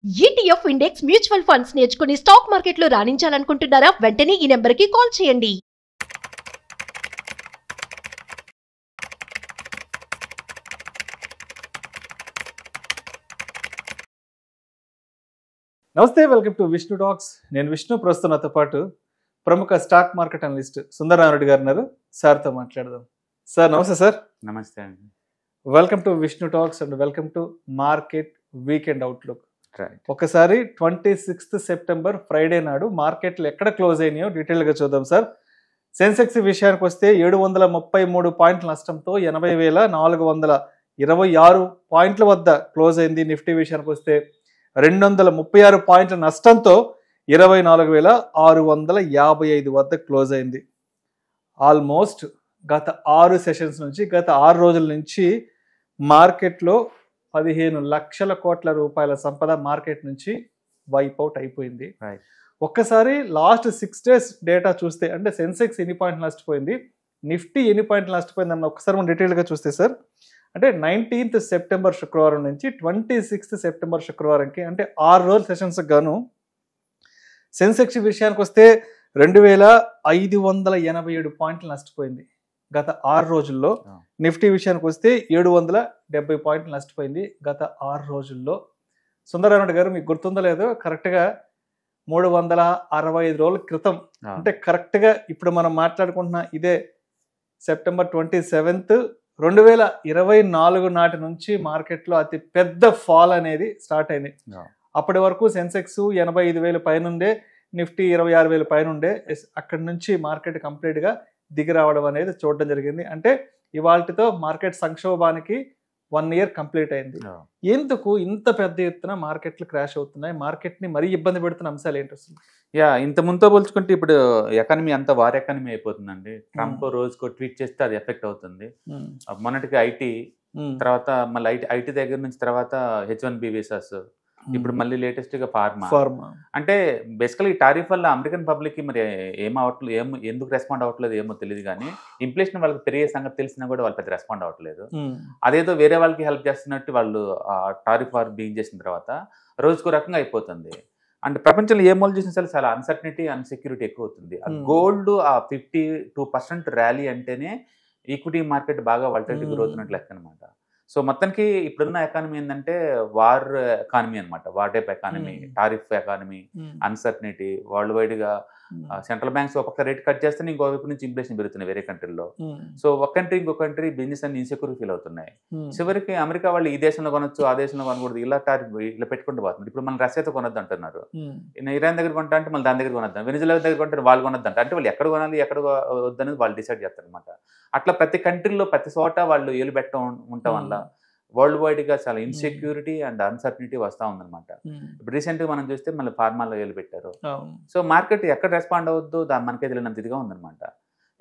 ETF index mutual funds నేర్చుకుని stock మార్కెట్లో రాణించాలనుకుంటున్నారా? వెంటనే ఈ నెంబర్కి కాల్ చేయండి. నమస్తే, వెల్కమ్ టు విష్ణు టాక్స్. నేను విష్ణు. ప్రస్తుతం నాతో పాటు ప్రముఖ స్టాక్ మార్కెట్ అనలిస్ట్ సుందరరామరెడ్డి గారు ఉన్నారు. సార్తో మాట్లాడదాం. సార్ నమస్తే. సార్ నమస్తే అండి. Welcome to Vishnu talks and welcome to market weekend outlook. Right. ఒకసారి 26th సెప్టెంబర్ ఫ్రైడే నాడు మార్కెట్లు ఎక్కడ క్లోజ్ అయినాయో డీటెయిల్గా చూద్దాం సార్. సెన్సెక్స్ విషయానికి వస్తే 733 పాయింట్ల నష్టంతో 80,426 పాయింట్ల వద్ద క్లోజ్ అయింది. నిఫ్టీ విషయానికి వస్తే 236 పాయింట్ల నష్టంతో 24,655 వద్ద క్లోజ్ అయింది. ఆల్మోస్ట్ గత 6 సెషన్స్ నుంచి, గత 6 రోజుల నుంచి మార్కెట్లో 15 లక్షల కోట్ల రూపాయల సంపద మార్కెట్ నుంచి వైప్ అవుట్ అయిపోయింది. ఒక్కసారి లాస్ట్ 6 days డేటా చూస్తే, అంటే సెన్సెక్స్ ఎన్ని పాయింట్లు నష్టపోయింది, నిఫ్టీ ఎన్ని పాయింట్లు నష్టపోయింది అన్న ఒకసారి మనం డీటెయిల్గా చూస్తే సార్, అంటే 19th సెప్టెంబర్ శుక్రవారం నుంచి 26th సెప్టెంబర్ శుక్రవారంకి, అంటే 6 రోజుల సెషన్స్కి గాను సెన్సెక్స్ విషయానికి వస్తే 2,587 పాయింట్లు నష్టపోయింది గత 6 రోజుల్లో. నిఫ్టీ విషయానికి వస్తే 770 పాయింట్లు నష్టపోయింది గత 6 రోజుల్లో. సుందరరామరెడ్డి గారు, మీకు గుర్తుందో లేదో, కరెక్ట్గా 365 రోజుల క్రితం, అంటే కరెక్ట్గా ఇప్పుడు మనం మాట్లాడుకుంటున్న ఇదే సెప్టెంబర్ 27th 2024 నాటి నుంచి మార్కెట్లో అతి పెద్ద ఫాల్ అనేది స్టార్ట్ అయింది. అప్పటి వరకు సెన్సెక్స్ 85,000 పైన ఉండే, నిఫ్టీ 26,000 పైన ఉండే. అక్కడి నుంచి మార్కెట్ కంప్లీట్గా దిగి రావడం అనేది చూడడం జరిగింది. అంటే ఇవాళతో మార్కెట్ సంక్షోభానికి 1 year కంప్లీట్ అయింది. ఎందుకు ఇంత పెద్ద ఎత్తున మార్కెట్లు క్రాష్ అవుతున్నాయి? మార్కెట్ని మరీ ఇబ్బంది పెడుతున్న అంశాలు ఏంటి అసలు? ఇంత ముందుతో పోల్చుకుంటే ఇప్పుడు ఎకానమీ అంతా వార్ ఎకానమీ అయిపోతుందండి. ట్రంప్ రోజుకో ట్వీట్ చేస్తే అది ఎఫెక్ట్ అవుతుంది. మొన్నటికి ఐటీ, తర్వాత మళ్ళీ ఐటీ దగ్గర నుంచి తర్వాత H1B వీసాస్, ఇప్పుడు మళ్ళీ లేటెస్ట్ గా ఫార్మా. అంటే బేసికల్ ఈ టారిఫ్ వల్ల అమెరికన్ పబ్లిక్ కి మరి ఎందుకు రెస్పాండ్ అవ్వట్లేదు ఏమో తెలియదు, కానీ ఇన్ఫ్లేషన్ వాళ్ళకి పెరిగే సంగతి తెలిసినా కూడా వాళ్ళు పెద్ద రెస్పాండ్ అవ్వట్లేదు. అదేదో వేరే వాళ్ళకి హెల్ప్ చేస్తున్నట్టు వాళ్ళు టారిఫ్ వార్ బీయింగ్ చేసిన తర్వాత రోజుకో రకంగా అయిపోతుంది. అండ్ ప్రపంచంలో ఏ మూల చూసినా సరే చాలా అన్సర్టనిటీ, అన్సెక్యూరిటీ ఎక్కువ అవుతుంది. ఆ గోల్డ్ ఆ 52% ర్యాలీ అంటేనే ఈక్విటీ మార్కెట్ బాగా వాలటిలిటీ గ్రోత్ ఉన్నట్లు లెక్క అనమాట. సో మొత్తానికి ఇప్పుడున్న ఎకానమీ ఏంటంటే వార్ ఎకానమీ అనమాట. War type economy, tariff economy, uncertainty. World wide గా సెంట్రల్ బ్యాంక్స్ ఒక రేట్ కట్ చేస్తే ఇంకో వైపు నుంచి ఇన్ఫ్లేషన్ పెరుగుతున్నాయి వేరే కంట్రీలో. సో ఒక కంట్రీ ఇంకో కంట్రీ బిజినెస్ అన్ని ఇన్సెక్యూర్ ఫీల్ అవుతున్నాయి. చివరికి అమెరికా వాళ్ళు ఈ దేశంలో కొనొచ్చు, ఆ దేశంలో కొనకూడదు, ఇలా టారిఫ్ ఇలా పెట్టుకుంటూ పోతున్నారు. ఇప్పుడు మనం రష్యాతో కొనొద్దు అంటున్నారు, ఇరాన్ దగ్గర కొంటా అంటే మళ్ళీ దాని దగ్గర కొనొద్దాం, వెనిజులా దగ్గర కొంటే వాళ్ళు కొనొద్దు అంటే వాళ్ళు ఎక్కడ కొనాలి ఎక్కడ వద్దనేది వాళ్ళు డిసైడ్ చేస్తారు అనమాట. అట్లా ప్రతి కంట్రీలో ప్రతి చోట వాళ్ళు ఏలు పెట్ట ఉండటం వల్ల వరల్డ్ వైడ్ గా చాలా ఇన్సెక్యూరిటీ అండ్ అన్సర్టనిటీ వస్తూ ఉందన్నమాట. ఇప్పుడు రీసెంట్ గా మనం చూస్తే మళ్ళీ ఫార్మాలో ఏలు పెట్టారు. సో మార్కెట్ ఎక్కడ రెస్పాండ్ అవ్వద్దు దాని మనకే తెలియనంత ఇదిగా ఉందన్నమాట.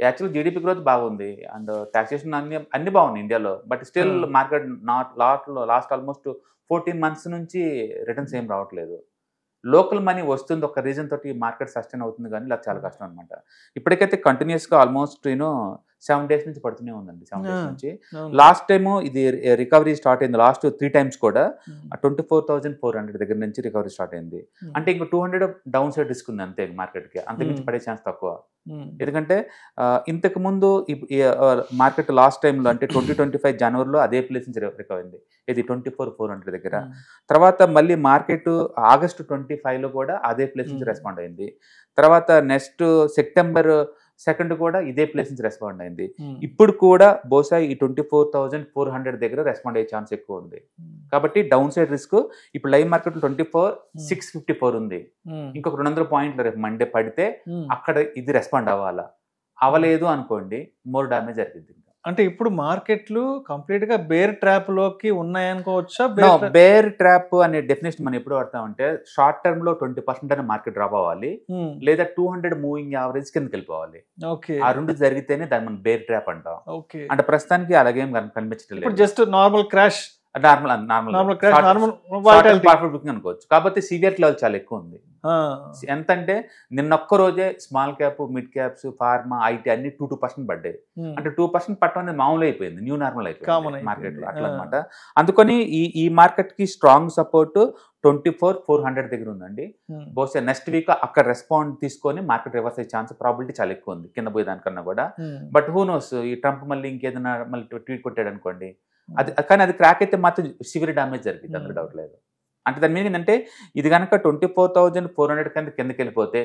యాక్చువల్ జీడిపి గ్రోత్ బాగుంది అండ్ టాక్సేషన్ అన్ని బాగుంది ఇండియాలో, but still market last almost 14 months నుంచి రిటర్న్స్ ఏం రావట్లేదు. లోకల్ మనీ వస్తుంది, ఒక రీజన్ తోటి మార్కెట్ సస్టైన్ అవుతుంది, కానీ ఇలా చాలా కష్టం అనమాట. ఇప్పటికైతే కంటిన్యూస్గా ఆల్మోస్ట్ 7 days నుంచి పడుతూనే ఉందండి. 7 days నుంచి. లాస్ట్ టైము ఇది రికవరీ స్టార్ట్ అయింది. లాస్ట్ 3 times కూడా 24,400 దగ్గర నుంచి రికవరీ స్టార్ట్ అయింది. అంటే ఇంకో 200 డౌన్ సైడ్ రిస్క్ ఉంది అంతే మార్కెట్కి, అంతకుమించి పడే ఛాన్స్ తక్కువ. ఎందుకంటే ఇంతకు ముందు మార్కెట్ లాస్ట్ టైంలో అంటే 2025 జనవరిలో అదే ప్లేస్ నుంచి రికవర్ అయింది, ఇది 24,400 దగ్గర. తర్వాత మళ్ళీ మార్కెట్ ఆగస్టు 25లో కూడా అదే ప్లేస్ నుంచి రెస్పాండ్ అయింది. తర్వాత నెక్స్ట్ September 2 కూడా ఇదే ప్లేస్ నుంచి రెస్పాండ్ అయింది. ఇప్పుడు కూడా బహుశా ఈ 24,400 దగ్గర రెస్పాండ్ అయ్యే ఛాన్స్ ఎక్కువ ఉంది. కాబట్టి డౌన్ సైడ్ రిస్క్ ఇప్పుడు లైవ్ మార్కెట్ 24,654 ఉంది. ఇంకొక 200 పాయింట్లు రేపు మండే పడితే అక్కడ ఇది రెస్పాండ్ అవ్వాలా, అవ్వలేదు అనుకోండి మోర్ డామేజ్ జరిగింది. అంటే ఇప్పుడు మార్కెట్లు కంప్లీట్ గా బేర్ ట్రాప్ లోకి ఉన్నాయనుకోవచ్చా? బేర్ ట్రాప్ అనే డెఫినేషన్ మనం ఎప్పుడు వాడతామంటే షార్ట్ టర్మ్ లో 20% అనే మార్కెట్ డ్రాప్ అవ్వాలి, లేదా 200 మూవింగ్ యావరేజ్ కిందకి వెళ్ళిపోవాలి. ఆ రెండు జరిగితేనే దాన్ని మనం బేర్ ట్రాప్ అంటాం. అంటే ప్రస్తుతానికి అలాగేం కనిపించట్లేదు. Just normal crash normal crash, normal volatility. Profit booking అనుకోవచ్చు. కాకపోతే సివియర్ లెవెల్ చాలా ఎక్కువ ఉంది. ఎంతంటే నిన్నొక్క రోజే small cap, mid caps, pharma, IT అన్ని 2% పడ్డాయి. అంటే 2% పట్టడం అనేది మామూలు అయిపోయింది, న్యూ నార్మల్ అయిపోయింది మార్కెట్ లో అట్లా అనమాట. అందుకని ఈ మార్కెట్ కి స్ట్రాంగ్ సపోర్ట్ 24,400 దగ్గర ఉందండి. బహుశా నెక్స్ట్ వీక్ అక్కడ రెస్పాండ్ తీసుకొని మార్కెట్ రివర్స్ అయ్యే ఛాన్స్ ప్రాబిలిటీ చాలా ఎక్కువ ఉంది కింద పోయే దానికన్నా కూడా. బట్ హూ నోస్, ఈ ట్రంప్ మళ్ళీ ఇంకేదైనా మళ్ళీ ట్వీట్ కొట్టాడు అనుకోండి, కానీ అది క్రాక్ అయితే మాత్రం సివియర్ డ్యామేజ్ జరిగింది, అందులో డౌట్ లేదు. అంటే దాని మీద ఏంటంటే ఇది కనుక 24,400 కిందకి వెళ్ళిపోతే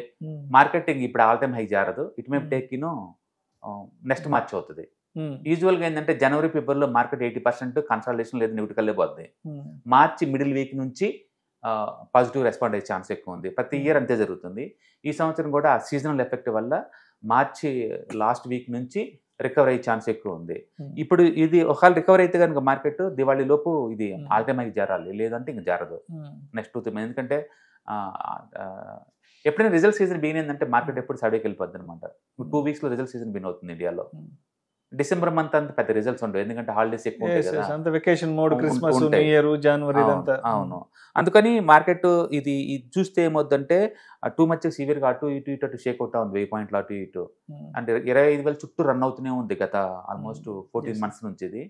మార్కెటింగ్ ఇప్పుడు ఆల్ టైమ్ హై జారదు, it may take next March అవుతుంది. యూజువల్గా ఏంటంటే జనవరి, ఫిబ్రవరిలో మార్కెట్ 80% కన్సాలిడేషన్ లేదు నెగిటివ్ పోద్ది. మార్చి మిడిల్ వీక్ నుంచి పాజిటివ్ రెస్పాండ్ అయ్యే ఛాన్స్ ఎక్కువ ఉంది. ప్రతి ఇయర్ అంతే జరుగుతుంది. ఈ సంవత్సరం కూడా ఆ సీజనల్ ఎఫెక్ట్ వల్ల మార్చి లాస్ట్ వీక్ నుంచి రికవర్ అయ్యే ఛాన్స్ ఎక్కువ ఉంది. ఇప్పుడు ఇది ఒకవేళ రికవర్ అయితే కనుక మార్కెట్ దివాళీ లోపు ఇది ఆల్ టైమ్ హై జారాలి, లేదంటే ఇంక జారదు నెక్స్ట్ 2 3 ఎందుకంటే ఎప్పుడైనా రిజల్ట్ సీజన్ బిగిన్ అయిందంటే మార్కెట్ ఎప్పుడు సైడ్కి వెళ్ళిపోద్ది అనమాట. 2 వీక్స్లో రిజల్ట్ సీజన్ బిగిన్ అవుతుంది ఇండియాలో. డిసెంబర్ మంత్ అంతా పెద్ద రిజల్ట్స్ ఉండవు, ఎందుకంటే హాలిడేస్ ఎక్కువ ఉంటాయి కదా, vacation mode, Christmas, new year, జనవరి ఇదంతా. అవును, అందుకని మార్కెట్ ఇది చూస్తే ఏమవుద్దంటే టూ మచ్ సివియర్గా అటు ఇటు షేక్ అవుతా ఉంది, 1000 పాయింట్లు అటు ఇటు. అంటే 25,000 చుట్టూ రన్ అవుతూనే ఉంది గత ఆల్మోస్ట్ 14 months నుంచి. ఇది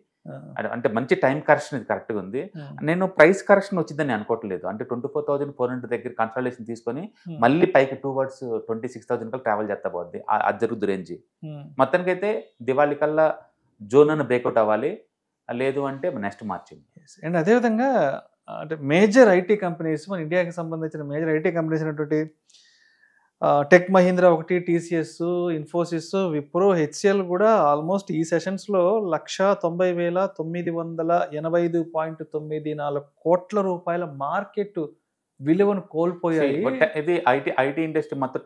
అంటే మంచి టైం కరెక్షన్ ఇది కరెక్ట్గా ఉంది. నేను ప్రైస్ కరెక్షన్ వచ్చిందని అనుకోవట్లేదు. అంటే 24,400 దగ్గర కన్సల్టేషన్ తీసుకొని మళ్ళీ పైకి టువర్డ్స్ 26,000 కల్లా ట్రావెల్ చేస్తా పోద్ది, అది జరుగుద్ది రేంజ్. మొత్తానికి అయితే దివాళీ కల్లా జోన్ అని బ్రేక్అవుట్ అవ్వాలి, లేదు అంటే నెక్స్ట్ మార్చింగ్. అండ్ అదేవిధంగా అంటే మేజర్ ఐటీ కంపెనీస్, మన ఇండియాకి సంబంధించిన మేజర్ ఐటీ కంపెనీస్ అయినటువంటి టెక్ మహీంద్రా ఒకటి, టీసీఎస్, ఇన్ఫోసిస్, విప్రో, హెచ్సిఎల్ కూడా ఆల్మోస్ట్ ఈ సెషన్స్లో 190,985.94 కోట్ల రూపాయల మార్కెట్ విలువను కోల్పోయాయి. ఇది ఐటీ ఇండస్ట్రీ మొత్తం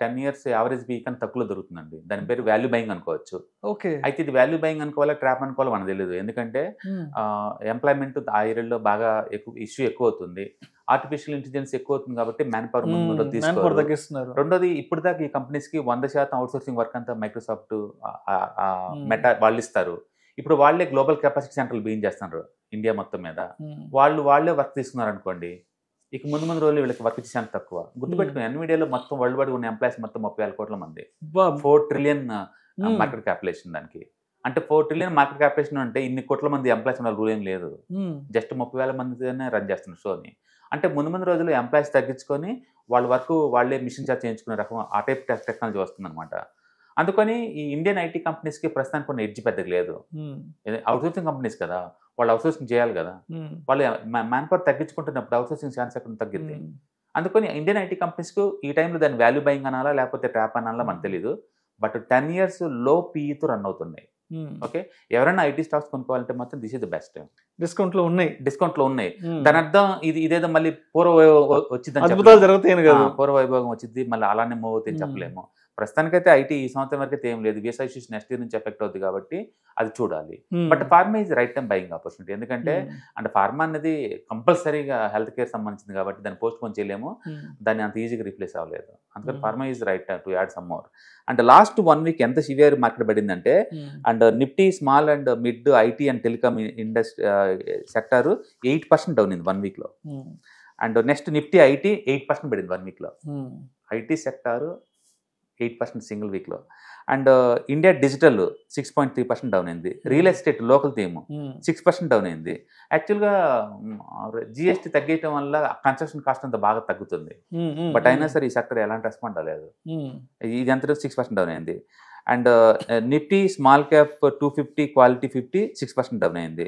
10 years యావరేజ్ వీక్ అని తక్కువలో దొరుకుతుందండి. దాని పేరు వాల్యూ బయింగ్ అనుకోవచ్చు. ఓకే, అయితే ఇది వాల్యూ బయింగ్ అనుకోవాలా, ట్రాప్ అనుకోవాలో మనకు తెలియదు. ఎందుకంటే ఎంప్లాయ్మెంట్ ఆ ఏరియాలో బాగా ఇష్యూ ఎక్కువ అవుతుంది, ఆర్టిఫిషియల్ ఇంటెలిజెన్స్ ఎక్కువ అవుతుంది కాబట్టి మ్యాన్ పవర్ తగ్గిస్తున్నారు. రెండోది ఇప్పుడు దాకా ఈ కంపెనీస్ కి 100% అవుట్సోర్సింగ్ వర్క్ అంతా మైక్రోసాఫ్ట్, మెటా వాళ్ళు ఇస్తారు. ఇప్పుడు వాళ్ళే గ్లోబల్ కెపాసిటీ సెంటర్లు బిగిన్ చేస్తున్నారు ఇండియా మొత్తం మీద. వాళ్ళే వర్క్ తీసుకున్నారు అనుకోండి, ఇక ముందు రోజులు వీళ్ళకి వర్క్ ఇచ్చే తక్కువ. గుర్తుపెట్టుకుని ఎన్విడియాలో మొత్తం వరల్డ్ వైడ్ ఉన్న ఎంప్లాయీస్ మొత్తం 30,000 కోట్ల మంది, 4 trillion మార్కెట్ క్యాపిటలేషన్. దానికి అంటే 4 trillion మార్కెట్ క్యాపిటలేషన్ అంటే ఇన్ని కోట్ల మంది ఎంప్లాయీస్ ఉన్న రూల్ ఏం లేదు, జస్ట్ 30,000 మందినే రన్ చేస్తున్నారు షోని. అంటే ముందు రోజులు ఎంప్లాయీస్ తగ్గించుకొని వాళ్ళ వర్క్ వాళ్ళే మిషన్ చార్జ్ చేయించుకునే రకం ఆ టైప్ టెక్నాలజీ వస్తుంది అనమాట. అందుకని ఈ ఇండియన్ ఐటీ కంపెనీస్కి ప్రస్తుతానికి కొన్ని ఎడ్జ్ పెద్దగా లేదు. అవుట్సోర్సింగ్ కంపెనీస్ కదా, వాళ్ళు అవుట్సోర్సింగ్ చేయాలి కదా, వాళ్ళు మ్యాన్ పవర్ తగ్గించుకుంటున్నప్పుడు అవుట్సోర్సింగ్ ఛాన్స్ ఎక్కడ తగ్గింది. అందుకని ఇండియన్ ఐటీ కంపెనీస్కు ఈ టైంలో దాని వాల్యూ బయింగ్ అనాలా లేకపోతే ట్రాప్ అనాలా మనకు తెలియదు. బట్ 10 years లో పీఈతో రన్ అవుతున్నాయి. ఓకే, ఎవరైనా ఐటీ స్టాక్స్ కొనుక్కోవాలంటే మాత్రం this is the best. Discount లో ఉన్నాయి. దాని అర్థం ఇదేదో మళ్ళీ పూర్వ వచ్చింది, పూర్వ వైభోగం వచ్చింది, మళ్ళీ అలానే మూవ్ అవుతుంది చెప్పలేము. ప్రస్తుతానికైతే ఐటీ ఈ సంవత్సరం వరకు అయితే ఏం లేదు, వీసా ఇష్యూస్ నెక్స్ట్ ఇయర్ నుంచి ఎఫెక్ట్ అవుతుంది కాబట్టి అది చూడాలి. But pharma is right time buying opportunity. ఎందుకంటే అంటే ఫార్మా అనేది కంపల్సరీగా హెల్త్ కేర్ సంబంధించింది కాబట్టి దాన్ని పోస్ట్ పోన్ చేయలేము, దాన్ని అంత ఈజీగా రీప్లేస్ అవ్వలేదు. అందుకని pharma is right time to add some more. And last 1 week ఎంత సివియర్ మార్కెట్ పడిందంటే, and Nifty small and mid IT and telecom industry sector 8% down అయింది 1 week లో. అండ్ నెక్స్ట్ నిఫ్టీ ఐటీ 8% పడింది 1 week లో. IT sector 8% single వీక్లో. And India digital 6.3% down అయింది. Real estate local theme 6% down అయింది. యాక్చువల్గా GST తగ్గడం వల్ల కన్స్ట్రక్షన్ కాస్ట్ అంతా బాగా తగ్గుతుంది, బట్ అయినా సరే ఈ సెక్టర్ ఎలాంటి రెస్పాండ్ అవ్వలేదు. ఇది అంతా 6% డౌన్ అయింది. And Nifty small cap 250 quality 50 6% down అయింది.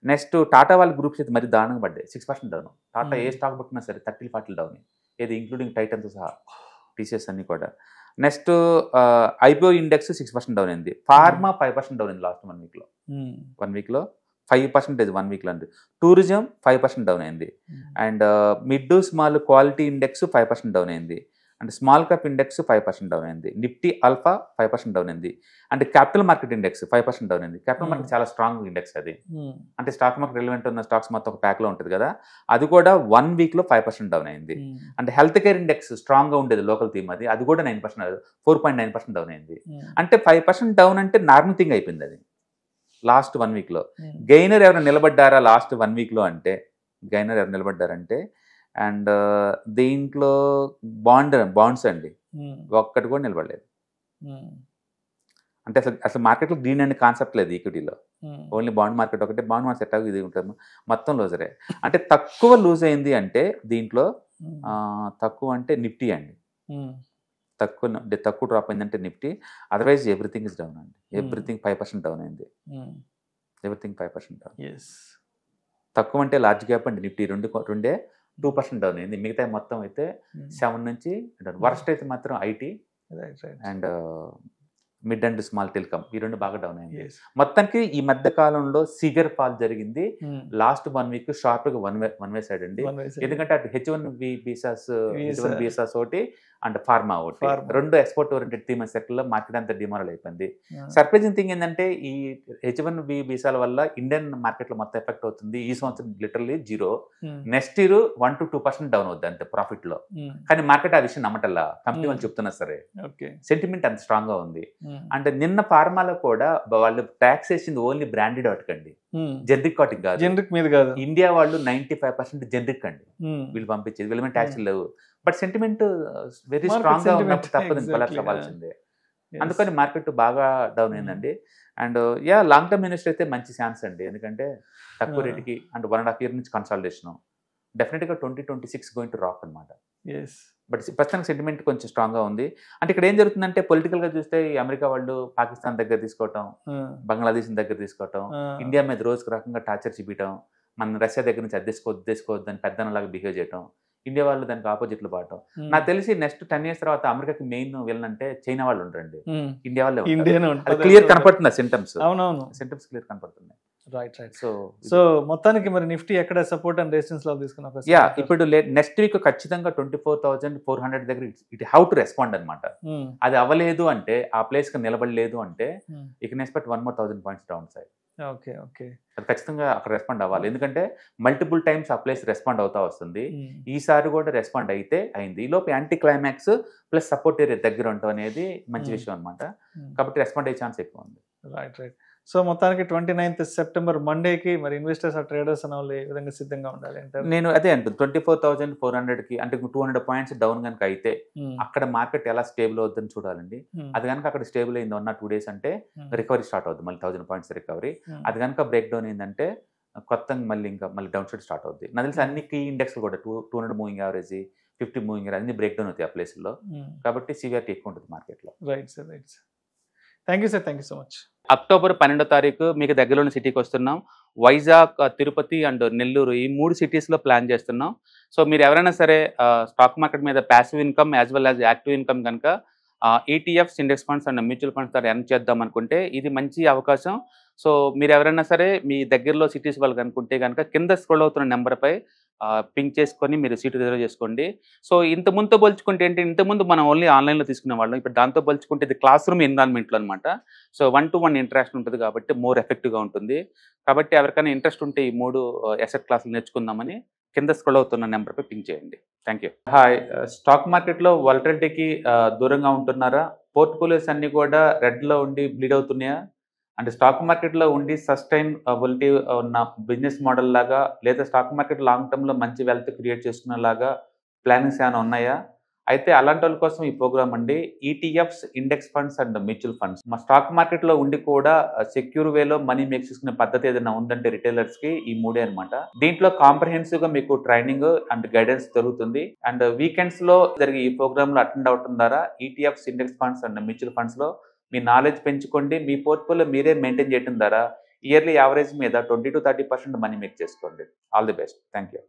నెక్స్ట్ టాటా వాళ్ళ గ్రూప్స్ అయితే మరి దారుణంగా పడ్డాయి, 6% డౌన్. టాటా ఏ స్టాక్ పట్టినా సరే 30-40 డౌన్, ఏది ఇంక్లూడింగ్ టైటన్తో సహా, టీసీఎస్ అన్ని కూడా. నెక్స్ట్ ఐపీఓ ఇండెక్స్ 6% డౌన్ అయింది. ఫార్మా 5% డౌన్ అయింది లాస్ట్ 1 weekలో. 1 weekలో 5% 1 weekలో అండి. టూరిజం 5% డౌన్ అయింది. And mid small quality index 5% down అయింది. And small cap index 5% down అయింది. నిఫ్టీ అల్ఫా 5% డౌన్ అయింది. And capital market index 5% down అయింది. క్యాపిటల్ మార్కెట్ చాలా స్ట్రాంగ్ ఇండెక్స్ అది, అంటే స్టాక్ మార్కెట్ రిలవెంట్ ఉన్న స్టాక్స్ మొత్తం ఒక ప్యాక్లో ఉంటుంది కదా, అది కూడా 1 weekలో 5% డౌన్ అయింది. అంటే హెల్త్ కేర్ ఇండెక్స్ స్ట్రాంగ్గా ఉండేది లోకల్ థీమ్, అది కూడా 9% 4.9% డౌన్ అయింది. అంటే 5% డౌన్ అంటే నార్మల్ థింగ్ అయిపోయింది అది. లాస్ట్ 1 వీక్లో. గెయినర్ ఎవరు నిలబడ్డారా లాస్ట్ 1 వీక్లో అంటే గెయినర్ ఎవరు నిలబడ్డారంటే అండ్ దీంట్లో బాండ్స్ అండి ఒక్కటి కూడా నిలబడలేదు. అంటే అసలు మార్కెట్లో గ్రీన్ అనే కాన్సెప్ట్ లేదు ఈక్విటీలో, ఓన్లీ బాండ్ మార్కెట్ ఒకటే. బాండ్ మార్కెట్ సెట్ ఇది ఉంటుంది, మొత్తం లూజరే. అంటే తక్కువ లూజ్ అయింది అంటే దీంట్లో తక్కువ అంటే నిఫ్టీ అండి, తక్కువ డ్రాప్ అయిందంటే Nifty. Otherwise everything is down అండి, ఎవ్రీథింగ్ 5% డౌన్ అయింది, ఎవ్రీథింగ్ 5% డౌన్. తక్కువ అంటే లార్జ్ గ్యాప్ అండి, నిఫ్టీ రెండే 2% డౌన్ అయింది, మిగతా మొత్తం అయితే 7 నుంచి డౌన్. వర్స్ట్ అయితే మాత్రం IT and mid and small telecom, ఈ రెండు బాగా డౌన్ అయింది. మొత్తానికి ఈ మధ్య కాలంలో సివియర్ ఫాల్ జరిగింది. లాస్ట్ 1 వీక్ షార్ప్ గా వన్ వే సైడ్ అండి, ఎందుకంటే అటు H1B వీసాస్ ఒకటి అండ్ ఫార్మా ఒకటి, రెండు ఎక్స్పోర్ట్ ఓరియంటెడ్ థీమ్ సెక్టర్ లో మార్కెట్ అంతా డిమారల్ అయిపోయింది. సర్ప్రైజింగ్ థింగ్ ఏంటంటే ఈ H1B వీసాల వల్ల ఇండియన్ మార్కెట్ లో మొత్తం ఎఫెక్ట్ అవుతుంది. ఈ సంవత్సరం literally 0, next year 1 to 2% down అవుద్ది అంతే ప్రాఫిట్ లో. కానీ మార్కెట్ ఆ విషయం నమ్మటల్లా, కంపెనీ వాళ్ళు చెప్తున్నా సరే సెంటిమెంట్ అంత స్ట్రాంగ్ గా ఉంది. అంటే నిన్న ఫార్మాలో కూడా వాళ్ళు ట్యాక్స్ వేసింది ఓన్లీ బ్రాండెడ్ వాటికండి, జెనరిక్ వాటికి కాదు. జెనరిక్ మీద కాదు, ఇండియా వాళ్ళు 95% జెనరిక్ అండి వీళ్ళు పంపించేది, వీళ్ళ ట్యాక్స్ లేవు. బట్ సెంటిమెంట్ వెరీ స్ట్రాంగ్ గా ఉన్నప్పుడు తప్పదు కొలాప్స్ అవ్వాల్సిందే. అందుకని మార్కెట్ బాగా డౌన్ అయిందండి. అండ్ లాంగ్ టర్మ్ ఇన్వెస్టర్ అయితే మంచి ఛాన్స్ అండి, ఎందుకంటే తక్కువ రేటుకి అండ్ 1.5 year నుంచి కన్సాలిడేషన్ డెఫినెట్గా 2026 గోయింగ్ టు రాక్ అనమాట. బట్ ప్రస్తుతానికి సెంటిమెంట్ కొంచెం స్ట్రాంగ్ గా ఉంది. అంటే ఇక్కడ ఏం జరుగుతుందంటే పొలిటికల్ గా చూస్తే అమెరికా వాళ్ళు పాకిస్తాన్ దగ్గర తీసుకోవటం, బంగ్లాదేశ్ దగ్గర తీసుకోవటం, ఇండియా మీద రోజుకు రకంగా టార్చర్ చూపించడం, మన రష్యా దగ్గర నుంచి అద్దెసుకోవద్దు అని పెద్దనలాగా బిహేవ్ చేయడం, ఇండియా వాళ్ళు దానికి ఆపోజిట్లు పాడటం. నాకు తెలిసి నెక్స్ట్ 10 years తర్వాత అమెరికాకి మెయిన్ వెళ్ళనంటే చైనా వాళ్ళు ఉంటారండి, ఇండియా వాళ్ళే క్లియర్ కనపడుతుంది సింటమ్స్. అవునవును, సింటమ్స్ క్లియర్ కనపడుతున్నాయి. సో మొత్తానికి మరి నిఫ్టీ ఎక్కడ సపోర్ట్ అండ్ రెసిస్టెన్స్ లో తీసుకున్నా? ఇప్పుడు నెక్స్ట్ వీక్ ఖచ్చితంగా 24,400 దగ్గర ఇట్ హౌ టు రెస్పాండ్ అనమాట. అది అవ్వలేదు అంటే, ఆ ప్లేస్ కి నిలబడలేదు అంటే you can expect 1 more 1,000 points down side. అది ఖచ్చితంగా అక్కడ రెస్పాండ్ అవ్వాలి, ఎందుకంటే మల్టిపుల్ టైమ్స్ ఆ ప్లేస్ రెస్పాండ్ అవుతా వస్తుంది. ఈసారి కూడా రెస్పాండ్ అయితే అయింది. ఈ లోపు anti climax plus support area దగ్గర ఉండటం అనేది మంచి విషయం అనమాట. కాబట్టి రెస్పాండ్ అయ్యే ఛాన్స్ ఎక్కువ ఉంది. రైట్. సో మొత్తానికి 29th September మండేకి మరి ఇన్వెస్టర్స్ ఆ ట్రేడర్స్ అనే వాళ్ళు ఏ విధంగా సిద్ధంగా ఉండాలి అంటారు? నేను అదే అంటుంది 24,400కి అంటే 200 points డౌన్ కనుక అయితే అక్కడ మార్కెట్ ఎలా స్టేబుల్ అవుతుందని చూడాలండి. అది కనుక అక్కడ స్టేబుల్ అయింది 1 or 2 days అంటే రికవరీ స్టార్ట్ అవుతుంది, మళ్ళీ 1,000 points రికవరీ. అది కనుక బ్రేక్ డౌన్ అయిందంటే కొత్తగా మళ్ళీ డౌన్ సైడ్ స్టార్ట్ అవుతుంది. నాకు తెలిసి అన్ని కీ ఇండెక్స్ కూడా 200 మూవింగ్ యావరేజ్, 50 మూవింగ్ యావరేజ్ అన్ని బ్రేక్ డౌన్ అవుతాయి ఆ ప్లేస్లో. కాబట్టి సివియారిటీ ఎక్కువ ఉంటుంది మార్కెట్లో. Right sir, right sir. Thank you sir, thank you so much. October 12వ తారీఖు మీకు దగ్గరలోని సిటీకి వస్తున్నాం. వైజాగ్, తిరుపతి అండ్ నెల్లూరు ఈ 3 cities-లో ప్లాన్ చేస్తున్నాం. సో మీరు ఎవరైనా సరే స్టాక్ మార్కెట్ మీద passive income as well as active income కనుక ETFs, index funds and mutual funds ద్వారా ఎర్న్ చేద్దాం అనుకుంటే ఇది మంచి అవకాశం. సో మీరు ఎవరైనా సరే మీ దగ్గరలో సిటీస్ వాళ్ళకి అనుకుంటే కనుక కింద స్క్రోల్ అవుతున్న నెంబర్పై పింక్ చేసుకొని మీరు సీటు రిజర్వ్ చేసుకోండి. సో ఇంతకుముందుతో పోల్చుకుంటే ఏంటి, ఇంతకుముందు మనం ఓన్లీ ఆన్లైన్లో తీసుకునే వాళ్ళం, ఇప్పుడు దాంతో పోల్చుకుంటే ఇది క్లాస్ రూమ్ ఎన్విరాన్మెంట్లో అనమాట. సో 1-to-1 ఇంటరాక్షన్ ఉంటుంది కాబట్టి మోర్ ఎఫెక్టివ్గా ఉంటుంది. కాబట్టి ఎవరికైనా ఇంట్రెస్ట్ ఉంటే ఈ 3 అసెట్ క్లాసులు నేర్చుకుందామని కింద స్క్రోల్ అవుతున్న నెంబర్పై పింక్ చేయండి. Thank you. హాయ్. స్టాక్ మార్కెట్లో వాలటిలిటీకి దూరంగా ఉంటున్నారా? పోర్ట్ఫోలియోస్ అన్నీ కూడా రెడ్లో ఉండి బ్లీడ్ అవుతున్నాయా? అంటే స్టాక్ మార్కెట్లో ఉండి సస్టైనబిలిటీ ఉన్న బిజినెస్ మోడల్ లాగా లేదా స్టాక్ మార్కెట్ లాంగ్ టర్మ్లో మంచి వెల్త్ క్రియేట్ చేసుకునేలాగా ప్లానింగ్స్ ఏమైనా ఉన్నాయా? అయితే అలాంటి వాళ్ళ కోసం ఈ ప్రోగ్రామ్ అండి. ETFs, index funds and mutual funds. మా స్టాక్ మార్కెట్లో ఉండి కూడా సెక్యూర్ వేలో మనీ మేక్ చేసుకునే పద్ధతి ఏదైనా ఉందంటే రిటైలర్స్కి ఈ 3 అనమాట. దీంట్లో కాంప్రహెన్సివ్గా మీకు ట్రైనింగ్ అండ్ గైడెన్స్ జరుగుతుంది. అండ్ వీకెండ్స్లో జరిగే ఈ ప్రోగ్రాంలో అటెండ్ అవటం ద్వారా ETFs, index funds and mutual ఫండ్స్లో మీ నాలెడ్జ్ పెంచుకోండి. మీ పోర్ట్ఫోలియో మీరే మెయింటైన్ చేయడం ద్వారా ఇయర్లీ యావరేజ్ మీద 20 to 30% మనీ మేక్ చేసుకోండి. All the best. Thank you.